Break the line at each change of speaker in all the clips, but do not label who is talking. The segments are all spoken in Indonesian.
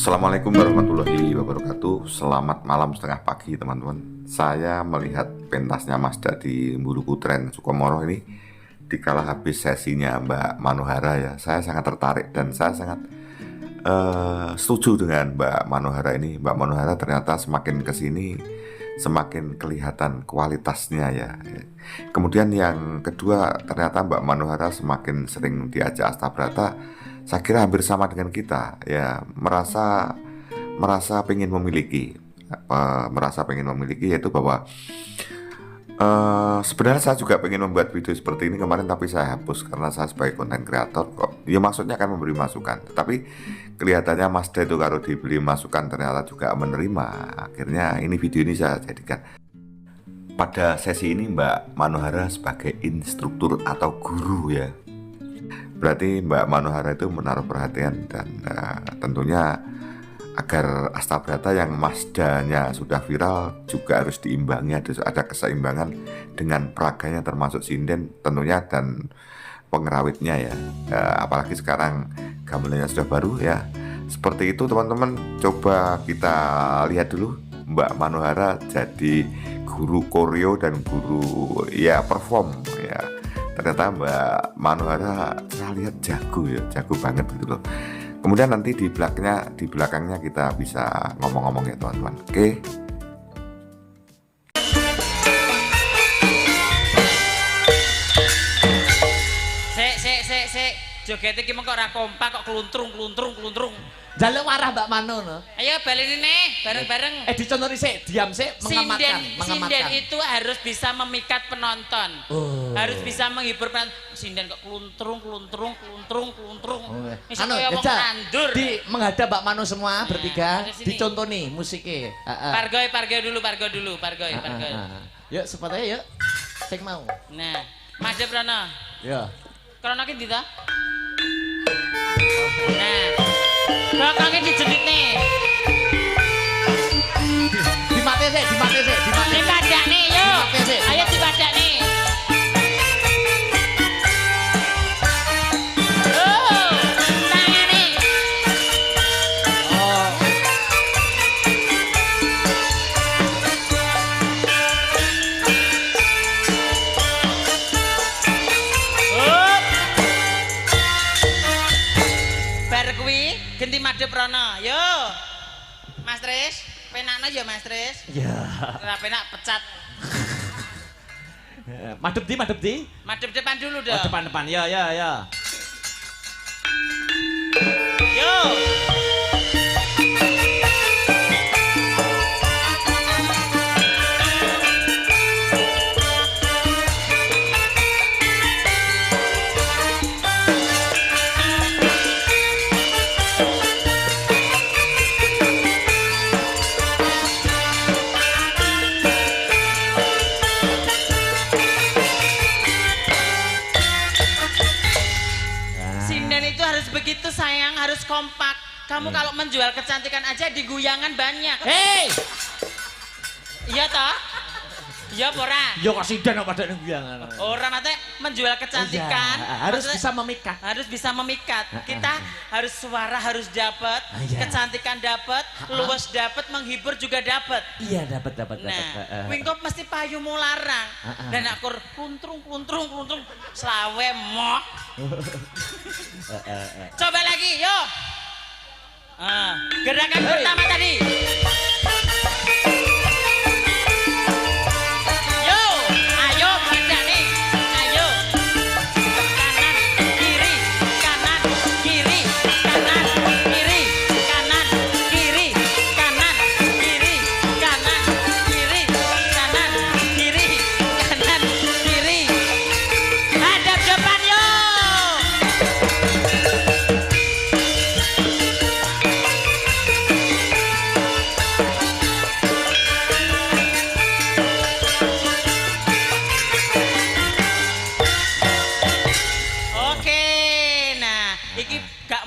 Assalamualaikum warahmatullahi wabarakatuh. Selamat malam setengah pagi teman-teman. Saya melihat pentasnya Mazda di Mburuku Tren Sukomoro ini dikala habis sesinya Mbak Manohara ya. Saya sangat tertarik dan saya sangat setuju dengan Mbak Manohara ini. Mbak Manohara ternyata semakin kesini semakin kelihatan kualitasnya ya. Kemudian yang kedua, ternyata Mbak Manohara semakin sering diajak Astabrata. Saya kira hampir sama dengan kita ya, merasa pengen memiliki, yaitu bahwa sebenarnya saya juga pengen membuat video seperti ini kemarin, tapi saya hapus karena saya sebagai konten kreator kok. Ya maksudnya akan memberi masukan, tetapi kelihatannya Mazda itu kalau diberi masukan ternyata juga menerima. Akhirnya ini video ini saya jadikan. Pada sesi ini Mbak Manohara sebagai instruktur atau guru ya. Berarti Mbak Manohara itu menaruh perhatian dan tentunya agar Astabrata yang Mazdanya sudah viral juga harus diimbangi, ada keseimbangan dengan peraganya termasuk sinden tentunya dan pengerawitnya ya. Apalagi sekarang gamelannya sudah baru ya. Seperti itu teman-teman, coba kita lihat dulu Mbak Manohara jadi guru koreo dan guru ya perform ya. Ternyata Mbak Manohara saya lihat jago banget gitu loh. Kemudian nanti di belakangnya kita bisa ngomong-ngomong ya teman-teman. Oke.
Sik. Joget iki mengko ora kompak kok kluntrung.
Jaluk warah Mbak Mano no.
Ayo baleni nih bareng-bareng.
Dicontohi sik, diam sik, mengamatkan.
Sinden itu harus bisa memikat penonton. Harus bisa menghibur penonton. Sinden kok kluntrung.
Anu, ya,
nandur.
Di menghadap Mbak Mano semua bertiga, dicontohi musiknya.
Pargoy dulu.
Yuk, sepatnya yuk. Sing mau.
Nah, Mazda Prana.
Ya.
Krono ki ndi ta? Nah. Belakangnya dijedit nih.
Dimakai sih.
Dipadak nih, yuk. Ayo dipadak nih. Tangan nih. Bar kuwi ganti Mazda Prana. Yo. Mas Tris, penakno ya Mas Tris.
Ya.
Ora penak pecat.
Madep di.
Madep depan dulu dong.
Oh, depan. Ya.
Yo. Sinden itu harus begitu sayang, harus kompak. Kamu kalau menjual kecantikan aja di guyangan banyak.
Hei.
Iya toh? Iya ora?
Yo kok sinden apa pada guyangan.
Ora mate menjual kecantikan
harus bisa memikat.
Harus bisa memikat. Kita harus suara harus dapat, kecantikan dapat, luwes dapat, menghibur juga dapat.
Iya, dapat.
Nah, kuwi kok mesti payumu larang. Dan aku kluntrung selawe mok. Coba lagi, yo. Gerakan pertama tadi. Yo, ayo badak nih. Ayo. Kanan, kiri, kanan, kiri, kanan, kiri, kanan, kiri, kanan, kiri, kanan, kiri, kanan, kiri, kanan, kiri. Hadap depan yo.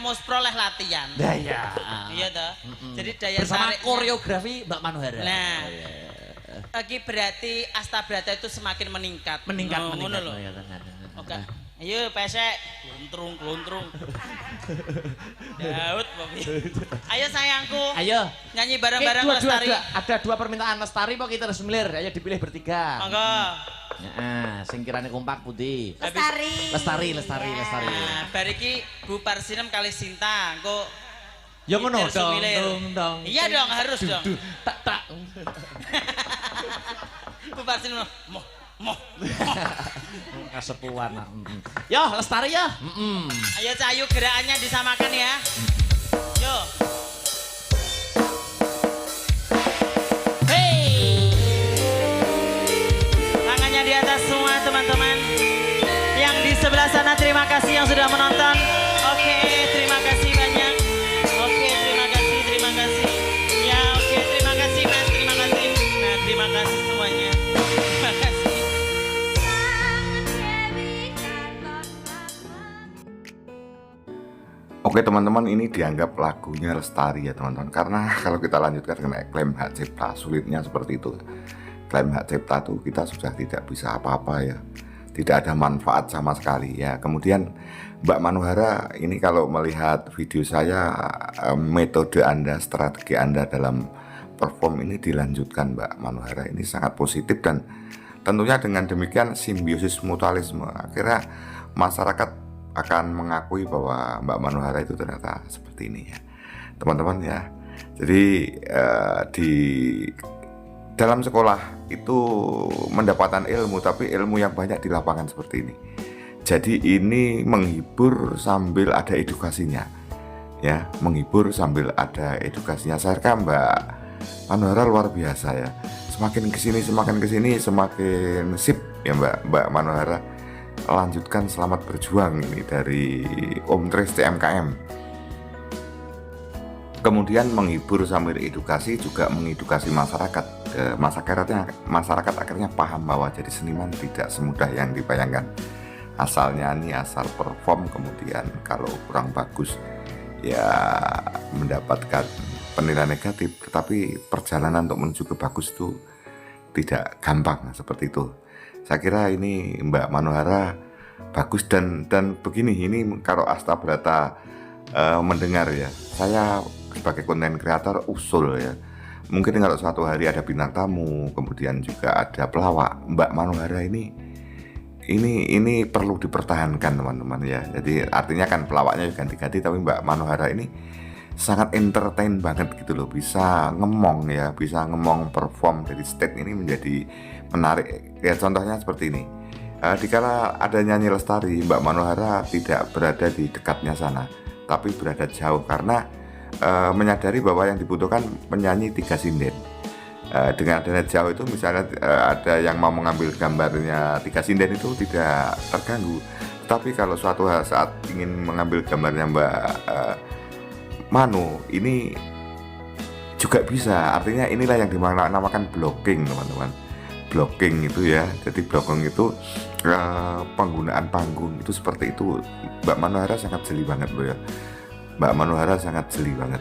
Musproleh latihan.
Nah, ya.
Iya toh. Jadi daya
bersama
tarik
koreografi Mbak Manohara.
Nah, lagi berarti Astabrata itu semakin meningkat. Ngono lho. Oke. Ayo pesek, kluntrung. Daud, Bobi. Ayo sayangku.
Ayo.
Nyanyi bareng-bareng Lestari.
Ada dua permintaan Lestari kok kita harus milir. Ayo dipilih bertiga.
Monggo.
Heeh, sing kirane kompak putih.
Lestari.
Lestari.
Nah, bar iki Bu Parsinem kali Sinta, engko
Ya ngono
Peter Sumilir.
dong.
Iya dong, harus dong.
Tak.
Bu Parsinem moh.
Kasepuan. Yo, Lestari ya.
Ayo Cahayu gerakannya disamakan ya. Yo. Hey. Tangannya di atas semua teman-teman. Yang di sebelah sana terima kasih yang sudah menonton. Oke, terima kasih banyak. Oke, terima kasih. Ya, oke, terima kasih Mas, terima kasih. Nah, terima kasih semuanya. Terima kasih.
Oke teman-teman, ini dianggap lagunya Lestari ya teman-teman. Karena kalau kita lanjutkan dengan klaim hak cipta, sulitnya seperti itu. Klaim hak cipta itu kita sudah tidak bisa apa-apa ya. Tidak ada manfaat sama sekali ya. Kemudian Mbak Manuhara ini kalau melihat video saya, metode Anda, strategi Anda dalam perform ini dilanjutkan Mbak Manuhara. Ini sangat positif dan tentunya dengan demikian simbiosis mutualisme. Akhirnya masyarakat akan mengakui bahwa Mbak Manuhara itu ternyata seperti ini ya teman-teman ya. Jadi di dalam sekolah itu mendapatkan ilmu, tapi ilmu yang banyak di lapangan seperti ini. Jadi ini menghibur sambil ada edukasinya ya, menghibur sambil ada edukasinya. Saya kira Mbak Manuhara luar biasa ya, semakin kesini semakin sip ya Mbak Manuhara. Lanjutkan, selamat berjuang ini dari Om Tris TMKM. Kemudian menghibur sambil edukasi, juga mengedukasi masyarakat. Masyarakat akhirnya paham bahwa jadi seniman tidak semudah yang dibayangkan. Asal nyanyi, asal perform, kemudian kalau kurang bagus ya mendapatkan penilaian negatif. Tetapi perjalanan untuk menuju ke bagus itu tidak gampang seperti itu. Saya kira ini Mbak Manuhara bagus dan begini, ini kalau Astabrata mendengar ya, saya sebagai konten kreator usul ya, mungkin kalau suatu hari ada bintang tamu, kemudian juga ada pelawak, Mbak Manuhara ini perlu dipertahankan teman-teman ya. Jadi artinya kan pelawaknya ganti-ganti, tapi Mbak Manuhara ini sangat entertain banget gitu loh, bisa ngemong ya, bisa ngemong perform dari stage ini menjadi menarik ya. Contohnya seperti ini, dikala ada nyanyi Lestari, Mbak Manuhara tidak berada di dekatnya sana, tapi berada jauh karena menyadari bahwa yang dibutuhkan penyanyi 3 sinden. Dengan adanya jauh itu misalnya ada yang mau mengambil gambarnya 3 sinden itu tidak terganggu. Tapi kalau suatu saat ingin mengambil gambarnya Mbak Manu ini juga bisa. Artinya inilah yang dinamakan blocking teman-teman. Blocking itu ya. Jadi blocking itu penggunaan panggung itu seperti itu. Mbak Manuhara sangat jeli banget loh ya. Mbak Manuhara sangat jeli banget.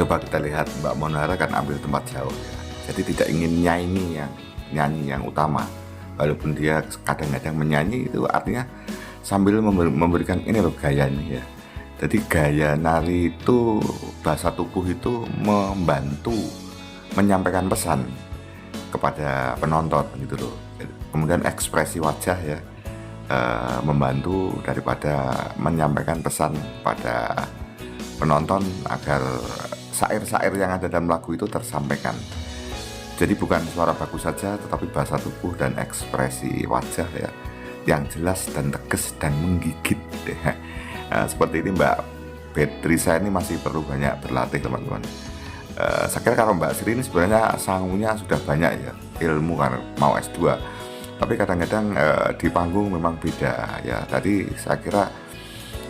Coba kita lihat, Mbak Manuhara kan ambil tempat jauh ya. Jadi tidak ingin nyanyi yang utama. Walaupun dia kadang-kadang menyanyi itu artinya sambil memberikan ini loh gayanya ya. Jadi gaya nari itu, bahasa tubuh itu membantu menyampaikan pesan kepada penonton gitu loh. Kemudian ekspresi wajah ya, membantu daripada menyampaikan pesan pada penonton agar syair-syair yang ada dalam lagu itu tersampaikan. Jadi bukan suara bagus saja, tetapi bahasa tubuh dan ekspresi wajah ya yang jelas dan tegas dan menggigit ya. Seperti ini Mbak Beatrice ini masih perlu banyak berlatih teman-teman. Saya kira kalau Mbak Sri ini sebenarnya sangunya sudah banyak ya, ilmu kan mau S2. Tapi kadang-kadang di panggung memang beda ya. Tadi saya kira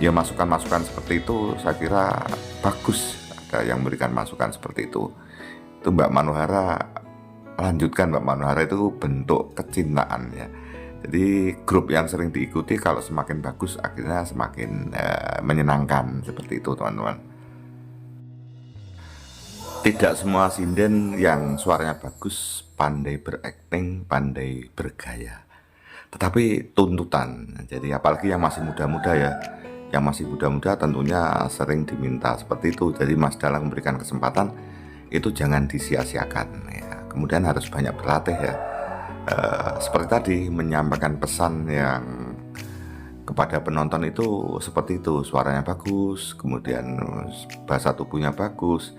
ya masukan-masukan seperti itu saya kira bagus. Ada yang memberikan masukan seperti itu. Itu Mbak Manuhara, lanjutkan Mbak Manuhara, itu bentuk kecintaan ya. Jadi grup yang sering diikuti kalau semakin bagus akhirnya semakin menyenangkan seperti itu teman-teman. Tidak semua sinden yang suaranya bagus pandai berakting, pandai bergaya. tetapi tuntutan. Jadi apalagi yang masih muda-muda ya, yang masih muda-muda tentunya sering diminta seperti itu. Jadi Mas Dalang memberikan kesempatan itu jangan disia-siakan ya. Kemudian harus banyak berlatih ya. Seperti tadi menyampaikan pesan yang kepada penonton itu seperti itu, suaranya bagus, kemudian bahasa tubuhnya bagus,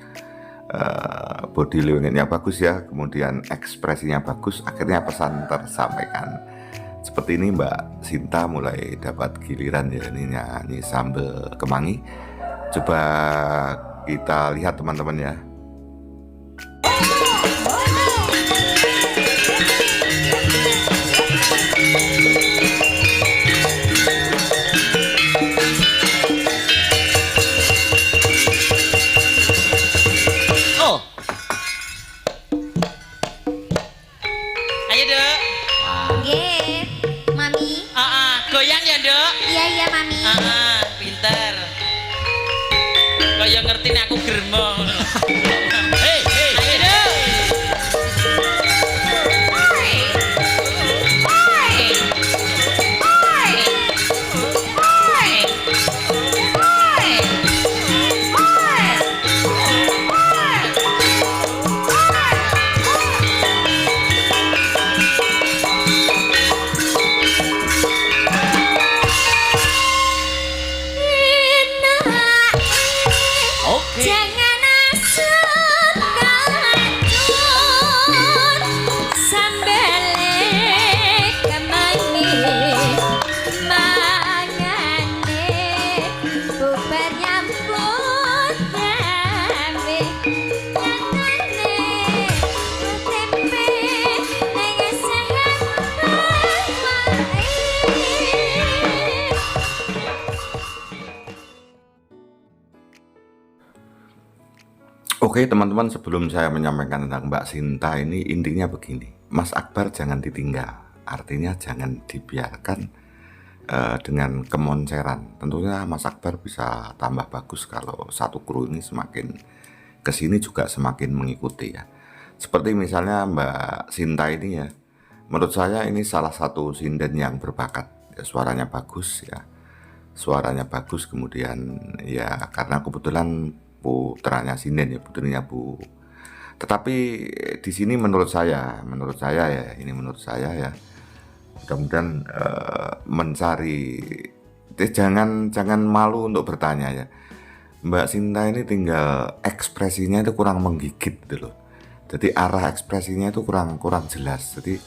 body language-nya bagus ya, kemudian ekspresinya bagus, akhirnya pesan tersampaikan. Seperti ini Mbak Sinta mulai dapat giliran ya, ini nyanyi Sambal Kemangi. Coba kita lihat teman-teman ya.
Oh. Ayo, Dek.
Nggih, Mami.
Goyang ya, Dek.
Iya, iya, Mami.
Pinter. Kaya ngerti nek aku germo. Hei, hei, ayo, Dek.
Oi. Oi. Oi. Oi. Oi.
Oke.
Jangan asal kacun sambale kemangi mangane bubar nyambut gawe nyangane tempe nang sehat wae.
Oke teman-teman, sebelum saya menyampaikan tentang Mbak Sinta ini, intinya begini, Mas Akbar jangan ditinggal, artinya jangan dibiarkan dengan kemonceran. Tentunya Mas Akbar bisa tambah bagus kalau satu kru ini semakin kesini juga semakin mengikuti ya. Seperti misalnya Mbak Sinta ini ya, menurut saya ini salah satu sinden yang berbakat ya, suaranya bagus ya, suaranya bagus, kemudian ya karena kebetulan putranya sinden ya, putrinya Bu. Tetapi di sini menurut saya ya, ini menurut saya ya, mudah-mudahan mencari, jangan malu untuk bertanya ya. Mbak Sinta ini tinggal ekspresinya itu kurang menggigit gitu loh. Jadi arah ekspresinya itu kurang jelas. Jadi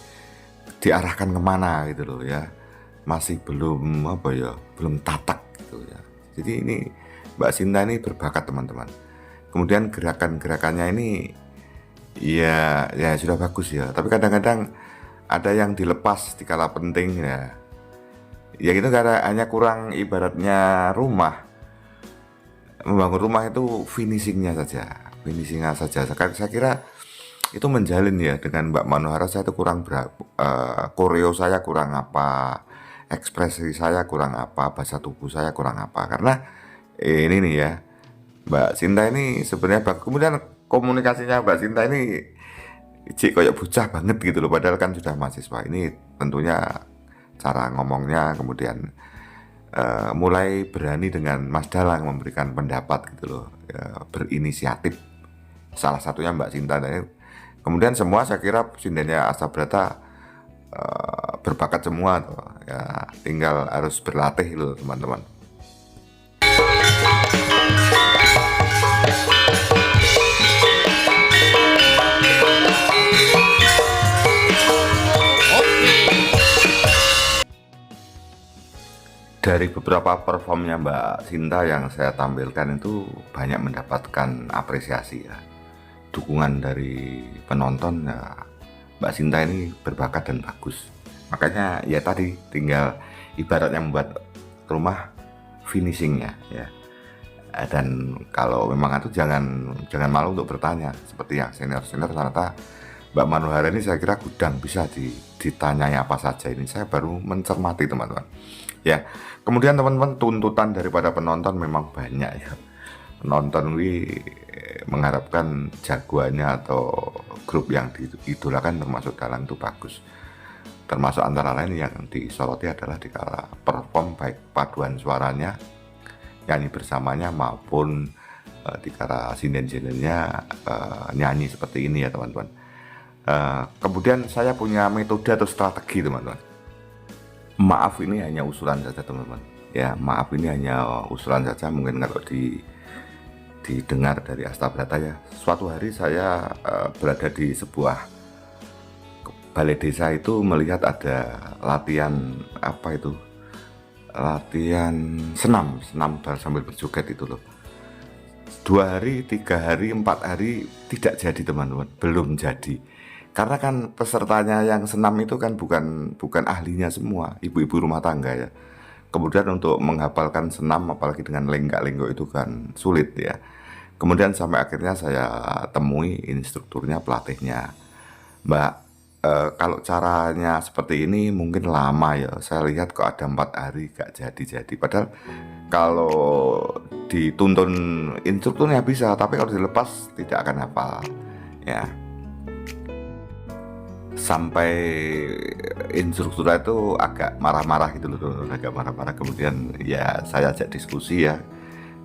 diarahkan kemana gitu loh ya. Masih belum apa ya, belum tatak gitu ya. Jadi ini Mbak Sinta ini berbakat teman-teman. Kemudian gerakan-gerakannya ini ya sudah bagus ya. Tapi kadang-kadang ada yang dilepas di kala penting ya. Ya itu karena hanya kurang, ibaratnya rumah. Membangun rumah itu finishingnya saja. Saya kira itu menjalin ya dengan Mbak Manohara. Saya itu kurang koreo saya kurang apa, ekspresi saya kurang apa, bahasa tubuh saya kurang apa. Karena ini nih ya, Mbak Sinta ini sebenarnya bagus. Kemudian komunikasinya Mbak Sinta ini kayak bocah banget gitu loh, padahal kan sudah mahasiswa. Ini tentunya cara ngomongnya, kemudian mulai berani dengan Mas Dalang memberikan pendapat gitu loh, ya, berinisiatif. Salah satunya Mbak Sinta. Kemudian semua saya kira sindennya Astabrata berbakat semua tuh. Ya, tinggal harus berlatih loh teman-teman. Dari beberapa performnya Mbak Sinta yang saya tampilkan itu banyak mendapatkan apresiasi ya, dukungan dari penonton ya. Mbak Sinta ini berbakat dan bagus. Makanya ya tadi tinggal ibaratnya membuat rumah finishingnya ya. Dan kalau memang itu jangan malu untuk bertanya. Seperti yang senior ternyata Mbak Manohara ini saya kira gudang, bisa ditanyai apa saja. Ini saya baru mencermati teman-teman. Ya, kemudian teman-teman, tuntutan daripada penonton memang banyak ya. Penonton ini mengharapkan jagoannya atau grup yang diidolakan termasuk Dalang itu bagus. termasuk antara lain yang disoroti adalah di kala perform baik paduan suaranya, nyanyi bersamanya maupun di kala sinden-sindennya nyanyi seperti ini ya teman-teman. Kemudian saya punya metode atau strategi teman-teman. Maaf ini hanya usulan saja teman-teman. Ya maaf ini hanya usulan saja, mungkin kalau didengar dari Astabrata ya. Suatu hari saya berada di sebuah balai desa itu melihat ada latihan apa itu? Latihan senam sambil berjoget itu loh. 2 hari, 3 hari, 4 hari tidak jadi teman-teman, belum jadi. Karena kan pesertanya yang senam itu kan bukan ahlinya semua, ibu-ibu rumah tangga ya. Kemudian untuk menghafalkan senam apalagi dengan lenggak-lenggok itu kan sulit ya. Kemudian sampai akhirnya saya temui instrukturnya, pelatihnya. Mbak, kalau caranya seperti ini mungkin lama ya. Saya lihat kok ada 4 hari gak jadi-jadi. Padahal kalau dituntun instrukturnya bisa, tapi kalau dilepas tidak akan hafal ya. Sampai instruktur itu agak marah-marah gitu loh, agak marah-marah. Kemudian ya saya ajak diskusi ya.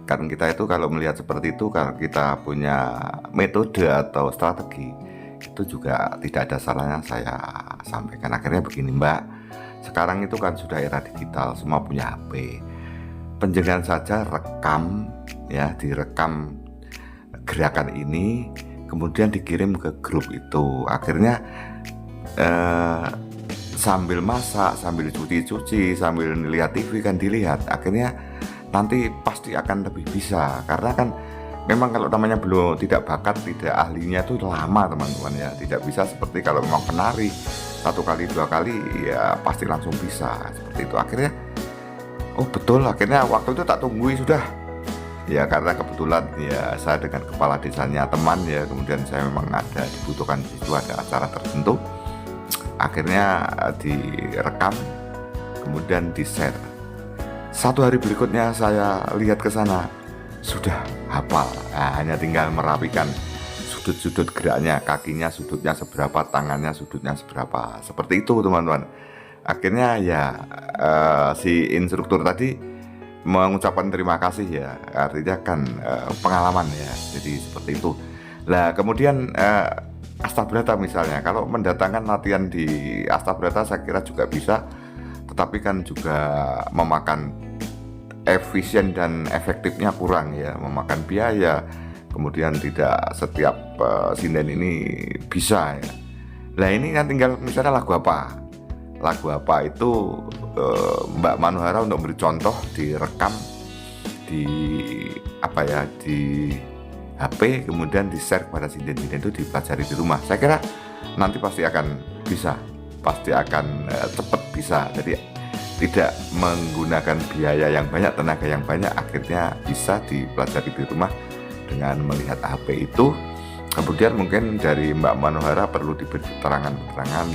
Kan kita itu kalau melihat seperti itu, kalau kita punya metode atau strategi, itu juga tidak ada salahnya saya sampaikan. Akhirnya begini Mbak, sekarang itu kan sudah era digital, semua punya HP. Penjenengan saja rekam ya, direkam gerakan ini, kemudian dikirim ke grup itu. Akhirnya sambil masak, sambil cuci-cuci, sambil lihat TV kan dilihat. Akhirnya nanti pasti akan lebih bisa, karena kan memang kalau namanya belum tidak bakat, tidak ahlinya itu lama teman-teman ya. Tidak bisa seperti kalau memang penari 1 kali 2 kali ya pasti langsung bisa seperti itu. Akhirnya oh betul, akhirnya waktu itu tak tunggui sudah ya, karena kebetulan ya saya dengan kepala desanya teman ya, kemudian saya memang ada dibutuhkan di situ, ada acara tertentu. Akhirnya direkam kemudian di-share. 1 hari berikutnya saya lihat ke sana sudah hafal. Nah, hanya tinggal merapikan sudut-sudut geraknya, kakinya sudutnya seberapa, tangannya sudutnya seberapa, seperti itu teman-teman. Akhirnya ya si instruktur tadi mengucapkan terima kasih ya, artinya kan pengalaman ya, jadi seperti itu. Nah kemudian Astabrata misalnya, kalau mendatangkan latihan di Astabrata saya kira juga bisa, tetapi kan juga memakan efisien dan efektifnya kurang ya, memakan biaya, kemudian tidak setiap sinden ini bisa ya. Nah ini kan tinggal misalnya lagu apa itu Mbak Manuhara untuk beri contoh, direkam di HP, kemudian di-share kepada sinden-sinden itu, dipelajari di rumah. Saya kira nanti pasti akan bisa, pasti akan cepat bisa. Jadi tidak menggunakan biaya yang banyak, tenaga yang banyak, akhirnya bisa dipelajari di rumah dengan melihat HP itu. Kemudian mungkin dari Mbak Manuhara perlu diberi keterangan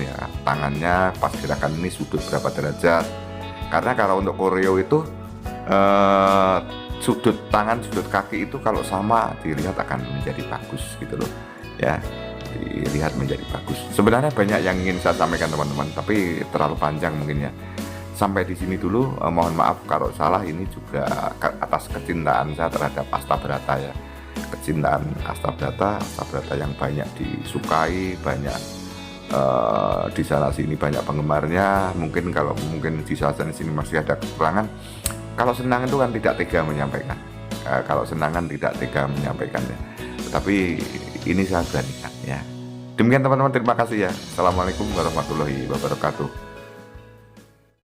ya, tangannya pas gerakan ini sudut berapa derajat. Karena kalau untuk koreo itu sudut tangan, sudut kaki itu kalau sama dilihat akan menjadi bagus gitu loh ya, dilihat menjadi bagus. Sebenarnya banyak yang ingin saya sampaikan teman-teman, tapi terlalu panjang mungkin ya. Sampai di sini dulu, mohon maaf kalau salah. Ini juga atas kecintaan saya terhadap Astabrata ya, kecintaan Astabrata yang banyak disukai, banyak di sana sini banyak penggemarnya. Mungkin di sana sini masih ada kekurangan. Kalau senang itu kan tidak tega menyampaikan. Kalau senang kan tidak tega menyampaikannya. Tetapi ini saya beranikan ya. Demikian teman-teman, terima kasih ya. Assalamualaikum warahmatullahi wabarakatuh.